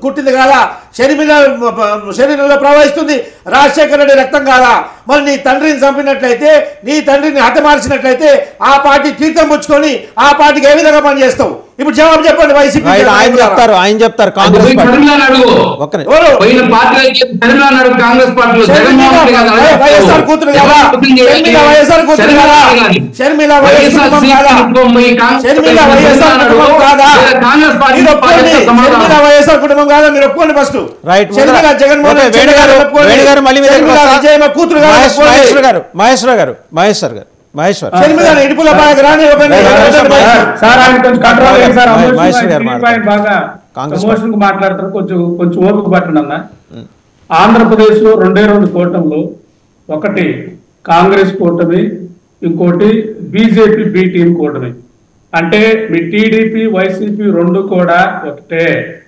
కుట్టింది కాదా? శరీరంలో ప్రవహిస్తుంది రాజశేఖర రెడ్డి రక్తం కాదా? మరి నీ తండ్రిని చంపినట్లయితే, నీ తండ్రిని హతమార్చినట్లయితే ఆ పార్టీ తీర్థం పుచ్చుకొని ఆ పార్టీకి ఏ విధంగా పనిచేస్తావు? ఇప్పుడు జవాబు చెప్పండి. వైసీపీ ఆయన చెప్తారు కాంగ్రెస్ వైఎస్ఆర్ కూతురు కదా, వైఎస్ఆర్ కూతురు కదా, షర్మిల వైఎస్ఆర్ కుటుంబం కాదా? మీరు ఒప్పుకోండి ఫస్ట్. షర్మిల జగన్మోహన్ కూతురు మహేశ్వర్ మాట్లాడతారు. కొంచెం ఓపిక పట్టండి అన్న. ఆంధ్రప్రదేశ్ లో 2 కూటమిలో, ఒకటి కాంగ్రెస్ కూటమి, ఇంకోటి బీజేపీ బి టీం కూటమి. అంటే మీ టీడీపీ వైసీపీ 2 కూడా ఒకటే,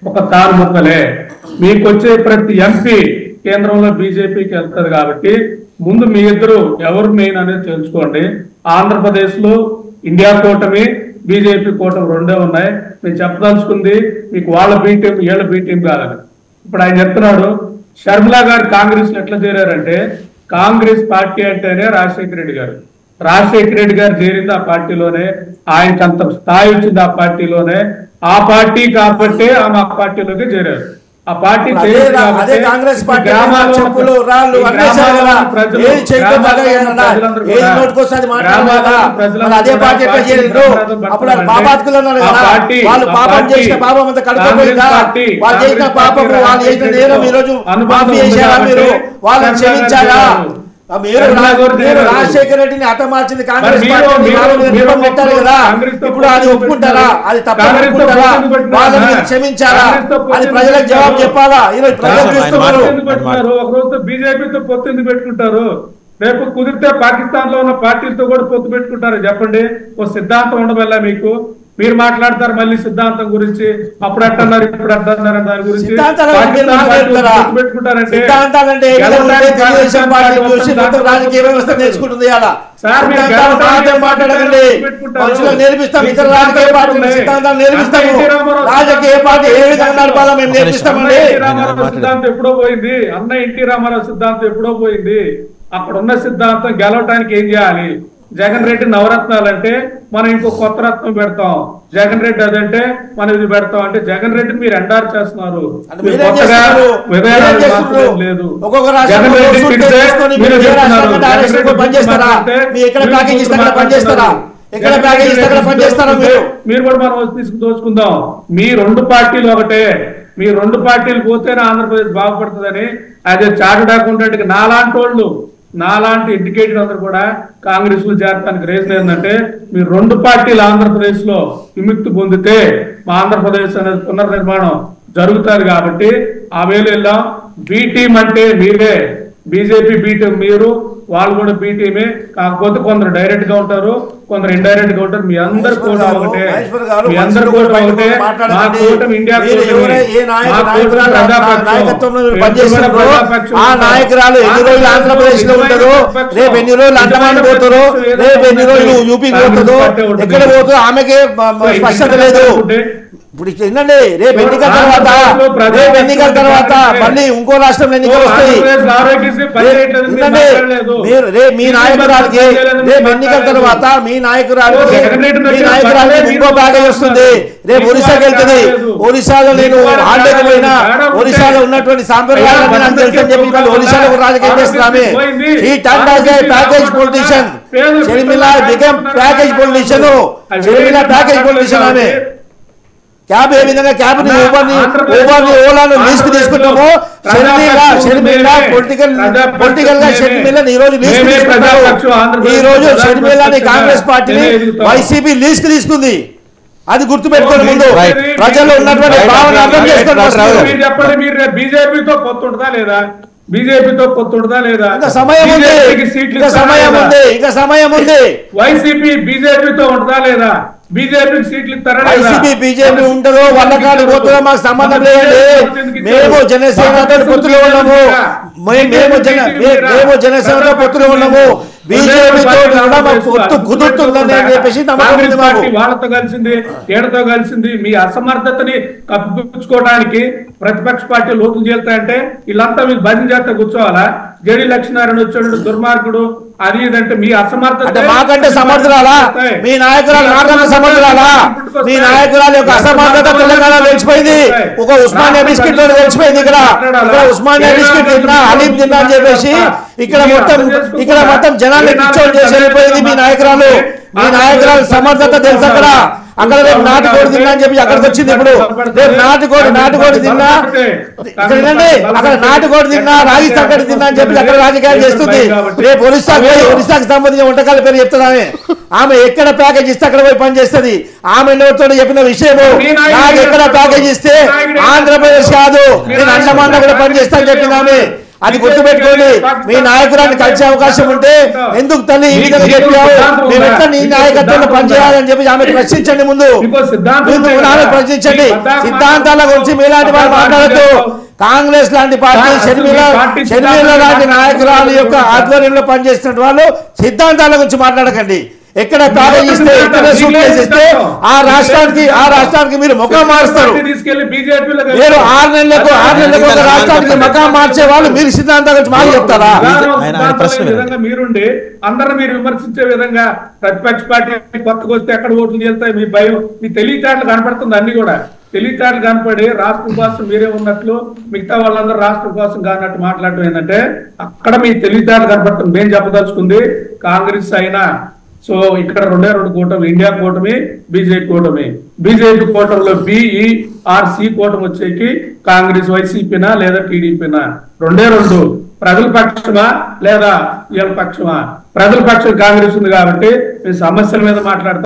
ఒక తాను ముక్కలే. మీకు వచ్చే ప్రతి ఎంపీ కేంద్రంలో బీజేపీకి వెళ్తుంది కాబట్టి ముందు మీ ఇద్దరు ఎవరు మెయిన్ అనేది తెలుసుకోండి. ఆంధ్రప్రదేశ్ లో ఇండియా కూటమి, బీజేపీ కూటమి 2 ఉన్నాయి. నేను చెప్పదలుచుకుంది మీకు వాళ్ళ బీ టీం వీళ్ళ బీ టీం కాదని. ఇప్పుడు ఆయన చెప్తున్నాడు షర్మిల గారు కాంగ్రెస్ ఎట్లా చేరారంటే, కాంగ్రెస్ పార్టీ అంటేనే రాజశేఖర రెడ్డి గారు. రాజశేఖర రెడ్డి గారు చేరింది ఆ పార్టీలోనే, ఆయనకి అంత స్థాయి వచ్చింది ఆ పార్టీలోనే. ఆ పార్టీ కాబట్టి ఆమె ఆ పార్టీలోకి చేరారు. ఆ పార్టీ కాంగ్రెస్ పార్టీ చెప్పులు రాళ్ళు అదే పార్టీ ఎట్లా చేరిండ్రు? అప్పుడు పాపాత్కులు అన్నారు కదా, వాళ్ళు పాపం చేసిన పాపం అంతా కడుక్కోపోయిందా? వాళ్ళు చేసిన పాపము, వాళ్ళు చేసిన నేరం ఈ రోజు మాఫీ చేశారా? మీరు వాళ్ళని క్షమించారా? మీరు రాజశేఖర రెడ్డిని హతమార్చింది కాంగ్రెస్ పార్టీ పెట్టారు కదా, ఇప్పుడు అది ఒప్పుకుంటారా? అది తప్పుకుంటారా? వాళ్ళని క్షమించారా? అది ప్రజలకు జవాబు చెప్పాలా? ఈరోజు ప్రజలు చూస్తున్నారు. ఒకరోజు బీజేపీతో పొత్తు ఎందుకు పెట్టుకుంటారు? రేపు కుదిరితే పాకిస్తాన్ లో ఉన్న పార్టీలతో కూడా పొత్తు పెట్టుకుంటారు. చెప్పండి, ఓ సిద్ధాంతం ఉండవల్ల మీకు. మీరు మాట్లాడతారు మళ్ళీ సిద్ధాంతం గురించి, అప్పుడు అట్టన్నారు ఇప్పుడు అట్టన్నారు దాని గురించి. పెట్టుకుంటారంటే రాజకీయ వ్యవస్థ నేర్చుకుంటుంది. మాట్లాడకండి, నేర్పిస్తాం. ఇతర రాజకీయ పార్టీలు సిద్ధాంతాలు నేర్పిస్తాము. రాజకీయ పార్టీ ఏ విధంగా నడపాలో మేము నేర్పిస్తామండి. సిద్ధాంతం ఎప్పుడో పోయింది అన్న. ఎన్టీ రామారావు సిద్ధాంతం ఎప్పుడో పోయింది. అక్కడ ఉన్న సిద్ధాంతం గెలవటానికి ఏం చేయాలి? జగన్ రెడ్డి నవరత్నాలు అంటే మనం ఇంకో కొత్త రత్నం పెడతాం, జగన్ రెడ్డి అదంటే మనం ఇది పెడతాం. అంటే జగన్ రెడ్డి మీరు ఎండార్ చేస్తున్నారు. లేదు, జగన్ రెడ్డి మీరు కూడా మనం తీసుకు దోచుకుందాం. మీ 2 పార్టీలు ఒకటే. మీ 2 పార్టీలు పోతేనే ఆంధ్రప్రదేశ్ బాగుపడుతుందని అదే చార్టెడ్ అకౌంటెంట్ నాలాంటి ఎడ్యుకేటెడ్ అందరూ కూడా కాంగ్రెస్ లో చేరడానికి రీజన్ ఏంటంటే, మీరు 2 పార్టీలు ఆంధ్రప్రదేశ్ లో విముక్తి పొందితే మా ఆంధ్రప్రదేశ్ అనేది పునర్నిర్మాణం జరుగుతుంది. కాబట్టి ఆ వేళ వెళ్ళాం. బి టీం అంటే మీరే, బీజేపీ బి టీం మీరు, వాళ్ళు కూడా బి టీమే. కాకపోతే కొందరు డైరెక్ట్ గా ఉంటారు, కొందరు ఇండైరెక్ట్ గా ఉంటారు. మీ అందరు కూడా ఒకటే, మీ అందరు కూడా ఒకటే. మా కూటమి ఇండియా నాయకురాలు ఎన్ని రోజులు ఆంధ్రప్రదేశ్ లో ఉంటారు, రేపు ఎన్ని రోజులు అండమాన్ పోతారు, రేపు ఎన్ని రోజులు యూపీకి పోతుందో, ఎక్కడ పోతుందో ఆమెకే స్పష్టత లేదు. ఇప్పుడు వినండి, రేపు ఎన్నికల తర్వాత మళ్ళీ ఇంకో రాష్ట్రంలో ఎన్నికలు వస్తాయి. మీ నాయకురాలకి రేపు ఎన్నికల తర్వాత మీ నాయకురాలకి ఇంకో ప్యాకేజ్ వస్తుంది. రేపు ఒరిస్సాకి వెళ్తుంది. ఒరిస్సాలో నేను ఆడలేకపోయినా ఒరిస్సాలో ఉన్నటువంటి సాంప్రదాయాలను నాకు తెలుసు అని చెప్పి వాళ్ళు ఒరిస్సాలో రాజకీయం చేస్తున్నామే. ఈ package politician Sharmila become package politician. Sharmila package politician ఆమె. క్యాబ్ ఏ విధంగా క్యాబ్ ఓలాను లీజ్ తీసుకుంటామో షర్మిల పొలిటికల్ గా షర్మిలని ఈ రోజు లీజ్ తీసుకుంటారు. ఈ రోజు షర్మిలని కాంగ్రెస్ పార్టీని వైసీపీ లీజ్ తీసుకుంది. అది గుర్తుపెట్టుకోండి. ముందు ప్రజల్లో ఉన్నటువంటి భావన అర్థం చేసుకోండి. బీజేపీతో పొత్తుంటుందా లేదా? బీజేపీతో పొత్తుంటుందా లేదా? సమయం ఉంది. వైసీపీ బీజేపీతో ఉంటుందా లేదా? బీజేపీకి సీట్లు వైసీపీ బీజేపీ ఉంటుందో వాళ్ళకాడికి పోతుందో మాకు సంబంధం లేదండి. మేము జనసేనతో పొత్తులో ఉన్నాము. మేము జనసేనతో పొత్తులో ఉన్నాము. బీజేపీతో కూడా మాకు పొత్తు కుదురుతుందని అని చెప్పేసి నమ్మకం ఉంది మాకు. వాళ్ళతో కలిసింది ఏడతో కలిసింది మీ అసమర్థతని కప్పిపుచ్చుకోవడానికి ప్రతిపక్ష పార్టీ లోతులు చేస్తాయంటే వీళ్ళంతా మీకు భజన చేస్తా కూర్చోవాలా? జేడీ లక్ష్మీనారాయణ వచ్చాడు దుర్మార్గుడు అది ఇదంటే మీ అసమర్థత. మాకంటే సమర్థురాలా మీ నాయకురాలు? మాకంటే సమర్థురాలా? మీ నాయకురాలు యొక్క అసమర్థత తెలంగాణ తెలిసిపోయింది. ఒక ఉస్మానియా బిస్కెట్ లో తెలిసిపోయింది. ఇక్కడ ఉస్మానియా బిస్కెట్ తిన్నా హలీం తిన్నా అని చెప్పేసి ఇక్కడ మొత్తం జనాన్ని పిచ్చోలు చేసి వెళ్ళిపోయింది మీ నాయకురాలు. మీ నాయకురాలు సమర్థత తెలుసు. అక్కడ రేపు నాటుకోడి తిన్నా అని చెప్పి అక్కడికి వచ్చింది. ఇప్పుడు రేపు నాటుకోడి తిన్నా ఇక్కడ అక్కడ నాటుకోడి తిన్నా రాగి సంకటి తిన్నా అని చెప్పి అక్కడ రాజకీయాలు చేస్తుంది. రేపు ఒరిస్సాకి సంబంధించిన వంటకాల పేరు చెప్తుంది ఆమె ఎక్కడ ప్యాకేజ్ ఇస్తే అక్కడ పోయి పని చేస్తుంది. ఆమె నోటితో చెప్పిన విషయము నాకు ఎక్కడ ప్యాకేజ్ ఇస్తే ఆంధ్రప్రదేశ్ కాదు నేను అండమాన్ కూడా పని చేస్తా అని చెప్పింది ఆమె. అది గుర్తుపెట్టుకోండి. మీ నాయకురాన్ని కలిసే అవకాశం ఉంటే ఎందుకు తల్లి ఈ విధంగా చెప్పావు? మేము ఎట్లా నీ నాయకత్వంలో పనిచేయాలని చెప్పి ఆమె ప్రశ్నించండి. ముందు ప్రశ్నించండి. సిద్ధాంతాల గురించి మీలాంటి వాళ్ళు మాట్లాడద్దు. కాంగ్రెస్ లాంటి పార్టీ షర్మిల లాంటి నాయకురాల యొక్క ఆధ్వర్యంలో పనిచేస్తున్న వాళ్ళు సిద్ధాంతాల గురించి మాట్లాడకండి. ఎక్కడ ప్యాకేజ్ ఇస్తే ఎక్కడ సూట్కేస్ ఇస్తే ఆ రాష్ట్రానికి మీరు ముఖం మారుస్తారు. మీరు 6 నెలలకు ఒక రాష్ట్రానికి ముఖం మార్చే వాళ్ళు మీరు సిద్ధాంతాల గురించి మాకు చెప్తారా? మీరుండి అందరూ మీరు విమర్శించే విధంగా ప్రతిపక్ష పార్టీ కొత్తగా వస్తే ఎక్కడ ఓట్లు చేస్తాయి మీ భయం మీ తెలివితేటలు కనపడుతుంది. అన్ని కూడా తెలివితేటలు కనపడి రాష్ట్రం కోసం మీరే ఉన్నట్లు మిగతా వాళ్ళందరూ రాష్ట్రం కోసం కానట్టు మాట్లాడటం ఏంటంటే అక్కడ మీ తెలివితేటలు కనపడుతుంది. మేము చెప్పదలుచుకుంది కాంగ్రెస్ అయినా సో ఇక్కడ 2 కూటమి ఇండియా కూటమి బీజేపీ కూటమి. బీజేపీ కూటమిలో BERC కూటమి వచ్చేకి కాంగ్రెస్ వైసీపీనా లేదా టీడీపీనా 2 ప్రజల పక్షమా లేదా వీళ్ళ పక్షమా? ప్రజల పక్షం కాంగ్రెస్ ఉంది కాబట్టి సమస్యల మీద మాట్లాడతాం.